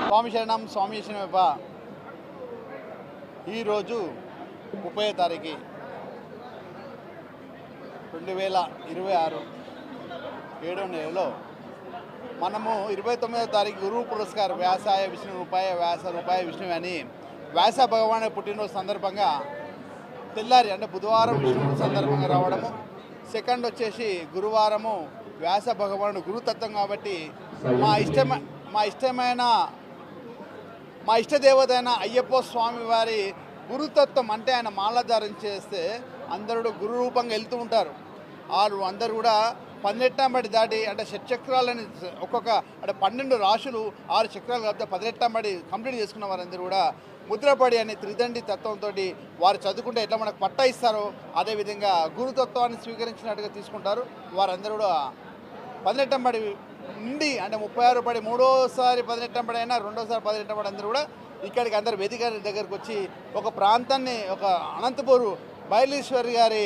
స్వామి శరణం స్వామి శరణమప్ప. ఈరోజు 30వ తారీఖు 2026 7వ నెలలో మనము 29వ తారీఖు గురువు పురస్కార్ వ్యాసాయ విష్ణు రూపాయ వ్యాస రూపాయ విష్ణు అని వ్యాస భగవాను పుట్టినరోజు సందర్భంగా తెల్లారి అంటే బుధవారం విష్ణు సందర్భంగా రావడము, సెకండ్ వచ్చేసి గురువారము వ్యాస భగవానుడు గురుతత్వం కాబట్టి మా ఇష్టదేవత అయిన అయ్యప్ప స్వామి వారి గురుతత్వం అంటే ఆయన మాలధారణ చేస్తే అందరూ గురు రూపంగా వెళ్తూ ఉంటారు. వాళ్ళు అందరూ కూడా 18 బడి దాటి అంటే షట్చక్రాలని ఒక్కొక్క అంటే 12 రాశులు 6 చక్రాలు కాబట్టి 18 బడి కంప్లీట్ చేసుకున్న వారందరూ కూడా ముద్రపడి అనే త్రిదండి తత్వంతో వారు చదువుకుంటే ఎట్లా మనకు పట్టా ఇస్తారో అదేవిధంగా గురుతత్వాన్ని స్వీకరించినట్టుగా తీసుకుంటారు. వారందరూ కూడా 18 బడి నుండి అంటే 36 బడి మూడోసారి 18 బడి అయినా రెండోసారి 18 బడి అందరూ కూడా ఇక్కడికి అందరు వేదిక దగ్గరకు వచ్చి ఒక ప్రాంతాన్ని ఒక అనంతపూర్ బయలేశ్వరి గారి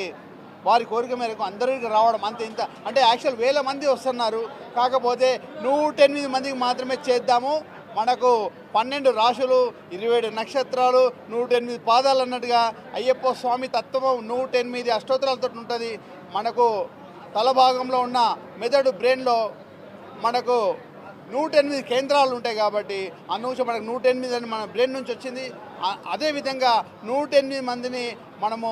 వారి కోరిక మేరకు అందరికి రావడం అంతే ఇంత అంటే యాక్చువల్ 1000 మంది వస్తున్నారు. కాకపోతే 108 మందికి మాత్రమే చేద్దాము. మనకు 12 రాశులు 27 నక్షత్రాలు 108 పాదాలు అన్నట్టుగా అయ్యప్ప స్వామి తత్వం 108 అష్టోత్తరాలతో ఉంటుంది. మనకు తల భాగంలో ఉన్న మెదడు బ్రెయిన్లో మనకు 108 కేంద్రాలు ఉంటాయి కాబట్టి అందుకు మనకు 108 అని మన బ్రెయిన్ నుంచి వచ్చింది. అదేవిధంగా 108 మందిని మనము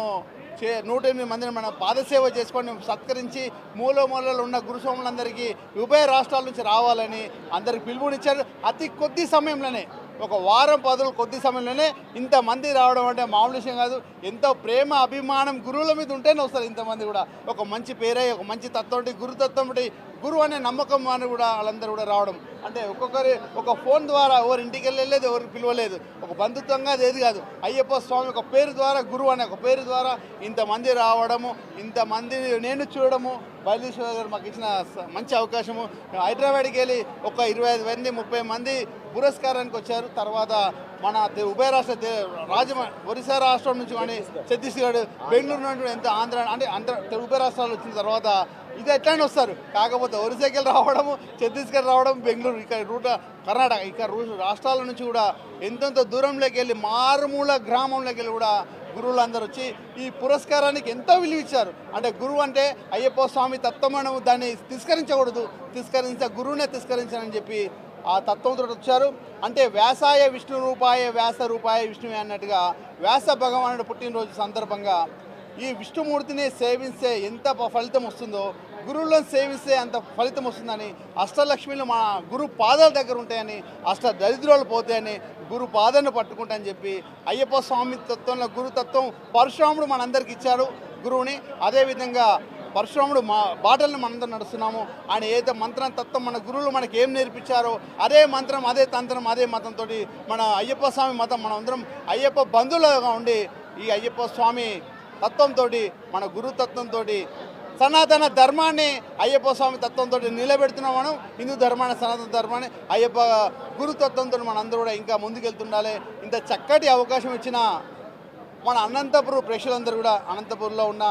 108 మందిని మనం పాదసేవ చేసుకొని సత్కరించి మూలలో ఉన్న గురుస్వాములందరికీ ఉభయ రాష్ట్రాల నుంచి రావాలని అందరికి పిలుపునిచ్చారు. అతి కొద్ది సమయంలోనే ఒక వారం 10 రోజులు కొద్ది సమయంలోనే ఇంతమంది రావడం అంటే మామూలు విషయం కాదు. ఎంతో ప్రేమ అభిమానం గురువుల మీద ఉంటేనే వస్తారు ఇంతమంది కూడా. ఒక మంచి పేరై ఒక మంచి తత్వం గురుతత్వం గురువు అనే నమ్మకం అని కూడా వాళ్ళందరూ కూడా రావడం అంటే ఒక్కొక్కరి ఒక ఫోన్ ద్వారా ఎవరి ఇంటికి వెళ్ళలేదు, ఎవరికి పిలవలేదు, ఒక బంధుత్వంగా అది ఏది కాదు. అయ్యప్ప స్వామి ఒక పేరు ద్వారా గురువు అనే ఒక పేరు ద్వారా ఇంతమంది రావడము, ఇంతమంది నేను చూడడము బయలేశ్వర గారు మాకు ఇచ్చిన మంచి అవకాశము. హైదరాబాద్కి వెళ్ళి ఒక 25 మంది 30 మంది పురస్కారానికి వచ్చారు. తర్వాత మన ఉభయ రాష్ట్ర ఒరిస్సా రాష్ట్రం నుంచి కానీ ఛత్తీస్గఢ్ బెంగళూరు నుండి ఎంత ఆంధ్ర ఉభయ రాష్ట్రాలు వచ్చిన తర్వాత ఇది ఎట్లానే వస్తారు. కాకపోతే ఒరిస్సాకి వెళ్ళి రావడము, ఛత్తీస్గఢ్ రావడం, బెంగళూరు ఇక్కడ కర్ణాటక ఇక్కడ రాష్ట్రాల నుంచి కూడా ఎంతెంత దూరంలోకి వెళ్ళి మారుమూల గ్రామంలోకి వెళ్ళి కూడా గురువులందరూ వచ్చి ఈ పురస్కారానికి ఎంతో విలువ ఇచ్చారు. అంటే గురువు అంటే అయ్యప్ప స్వామి తత్వం మనం దాన్ని తిరస్కరించకూడదు, గురువునే తిరస్కరించాలని చెప్పి ఆ తత్వంతో వచ్చారు. అంటే వ్యాసాయ విష్ణు రూపాయ వ్యాస రూపాయ విష్ణువే అన్నట్టుగా వ్యాస భగవానుడు పుట్టినరోజు సందర్భంగా ఈ విష్ణుమూర్తిని సేవిస్తే ఎంత ఫలితం వస్తుందో గురువులను సేవిస్తే అంత ఫలితం వస్తుందని అష్టలక్ష్మిలు మన గురు పాదాల దగ్గర ఉంటాయని, అష్ట దరిద్రాలు పోతాయని, గురు పాదాన్ని పట్టుకుంటాయని చెప్పి అయ్యప్ప స్వామి తత్వంలో గురుతత్వం పరశురాముడు మనందరికి ఇచ్చారు గురువుని. అదేవిధంగా పరశురాముడు మా బాటలను మనందరం నడుస్తున్నాము. ఆయన ఏదైతే మంత్రం తత్వం మన గురువులు మనకి ఏం నేర్పించారో అదే మంత్రం అదే తంత్రం అదే మతంతో మన అయ్యప్ప స్వామి మతం మనం అందరం అయ్యప్ప బంధువులుగా ఉండి ఈ అయ్యప్ప స్వామి తత్వంతో మన గురుతత్వంతో సనాతన ధర్మాన్ని అయ్యప్ప స్వామి తత్వంతో నిలబెడుతున్నాం. మనం హిందూ ధర్మాన్ని సనాతన ధర్మాన్ని అయ్యప్ప గురుతత్వంతో మనందరూ కూడా ఇంకా ముందుకెళ్తుండాలి. ఇంత చక్కటి అవకాశం ఇచ్చిన మన అనంతపురం ప్రేక్షకులందరూ కూడా అనంతపురంలో ఉన్న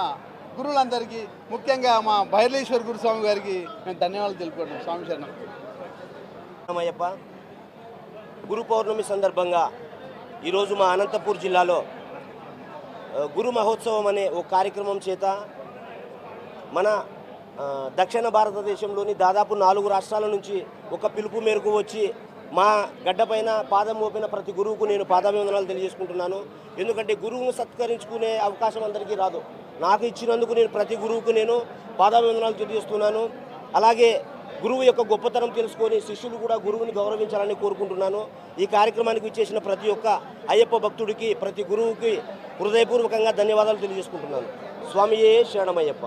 గురువులందరికీ ముఖ్యంగా మా బయలేశ్వర గురుస్వామి గారికి నేను ధన్యవాదాలు తెలుపుకుంటున్నాను. స్వామి శరణం. అయ్యప్ప గురు పౌర్ణమి సందర్భంగా ఈరోజు మా అనంతపూర్ జిల్లాలో గురు మహోత్సవం అనే ఒక కార్యక్రమం చేత మన దక్షిణ భారతదేశంలోని దాదాపు 4 రాష్ట్రాల నుంచి ఒక పిలుపు మేరకు వచ్చి మా గడ్డపైన పాదం మోపిన ప్రతి గురువుకు నేను పాదాభివందనాలు తెలియజేసుకుంటున్నాను. ఎందుకంటే గురువును సత్కరించుకునే అవకాశం అందరికీ రాదు. నాకు ఇచ్చినందుకు నేను ప్రతి గురువుకు నేను పాదాభివందనాలు తెలియజేస్తున్నాను. అలాగే గురువు యొక్క గొప్పతనం తెలుసుకొని శిష్యులు కూడా గురువుని గౌరవించాలని కోరుకుంటున్నాను. ఈ కార్యక్రమానికి ఇచ్చేసిన ప్రతి ఒక్క అయ్యప్ప భక్తుడికి ప్రతి గురువుకి హృదయపూర్వకంగా ధన్యవాదాలు తెలియజేసుకుంటున్నాను. స్వామియే శరణమయ్యప్ప.